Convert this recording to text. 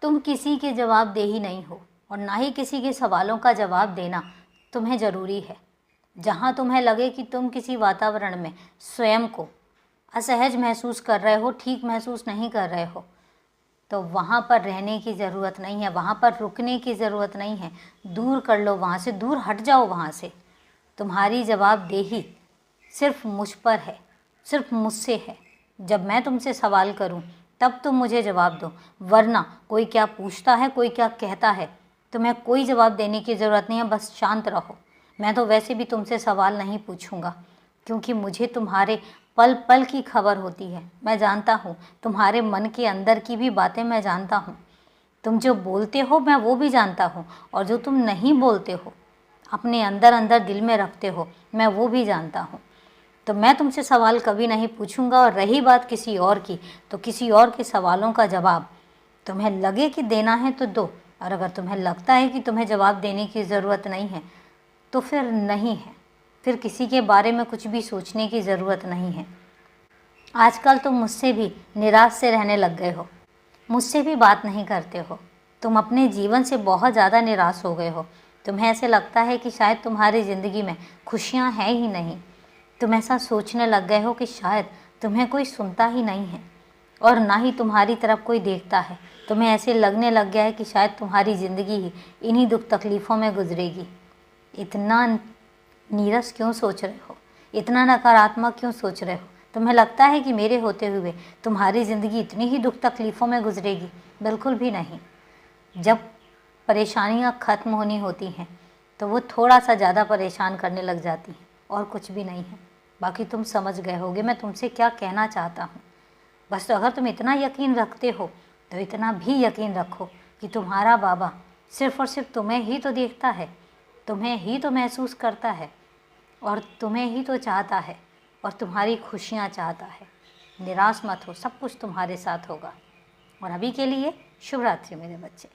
तुम किसी के जवाबदेही नहीं हो और ना ही किसी के सवालों का जवाब देना तुम्हें ज़रूरी है। जहाँ तुम्हें लगे कि तुम किसी वातावरण में स्वयं को असहज महसूस कर रहे हो, ठीक महसूस नहीं कर रहे हो, तो वहाँ पर रहने की ज़रूरत नहीं है, वहाँ पर रुकने की ज़रूरत नहीं है। दूर कर लो वहाँ से, दूर हट जाओ वहाँ से। तुम्हारी जवाबदेही सिर्फ मुझ पर है, सिर्फ मुझसे है। जब मैं तुमसे सवाल करूं तब तुम मुझे जवाब दो, वरना कोई क्या पूछता है, कोई क्या कहता है, तुम्हें कोई जवाब देने की ज़रूरत नहीं है। बस शांत रहो। मैं तो वैसे भी तुमसे सवाल नहीं पूछूंगा, क्योंकि मुझे तुम्हारे पल पल की खबर होती है। मैं जानता हूँ तुम्हारे मन के अंदर की भी बातें मैं जानता हूँ। तुम जो बोलते हो मैं वो भी जानता हूँ, और जो तुम नहीं बोलते हो, अपने अंदर अंदर दिल में रखते हो, मैं वो भी जानता हूँ। तो मैं तुमसे सवाल कभी नहीं पूछूंगा। और रही बात किसी और की, तो किसी और के सवालों का जवाब तुम्हें लगे कि देना है तो दो, और अगर तुम्हें लगता है कि तुम्हें जवाब देने की ज़रूरत नहीं है तो फिर नहीं है। फिर किसी के बारे में कुछ भी सोचने की ज़रूरत नहीं है। आजकल तुम मुझसे भी निराश से रहने लग गए हो, मुझसे भी बात नहीं करते हो। तुम अपने जीवन से बहुत ज़्यादा निराश हो गए हो। तुम्हें ऐसे लगता है कि शायद तुम्हारी ज़िंदगी में खुशियाँ हैं ही नहीं। तुम ऐसा सोचने लग गए हो कि शायद तुम्हें कोई सुनता ही नहीं है और ना ही तुम्हारी तरफ कोई देखता है। तुम्हें ऐसे लगने लग गया है कि शायद तुम्हारी ज़िंदगी ही इन्हीं दुख तकलीफ़ों में गुजरेगी। इतना नीरस क्यों सोच रहे हो, इतना नकारात्मक क्यों सोच रहे हो? तुम्हें लगता है कि मेरे होते हुए तुम्हारी ज़िंदगी इतनी ही दुख तकलीफ़ों में गुजरेगी? बिल्कुल भी नहीं। जब परेशानियाँ ख़त्म होनी होती हैं तो वो थोड़ा सा ज़्यादा परेशान करने लग जाती हैं, और कुछ भी नहीं है। बाकी तुम समझ गए होगे मैं तुमसे क्या कहना चाहता हूँ। बस तो अगर तुम इतना यकीन रखते हो तो इतना भी यकीन रखो कि तुम्हारा बाबा सिर्फ़ और सिर्फ तुम्हें ही तो देखता है, तुम्हें ही तो महसूस करता है, और तुम्हें ही तो चाहता है, और तुम्हारी खुशियाँ चाहता है। निराश मत हो, सब कुछ तुम्हारे साथ होगा। और अभी के लिए शुभ रात्रि मेरे बच्चे।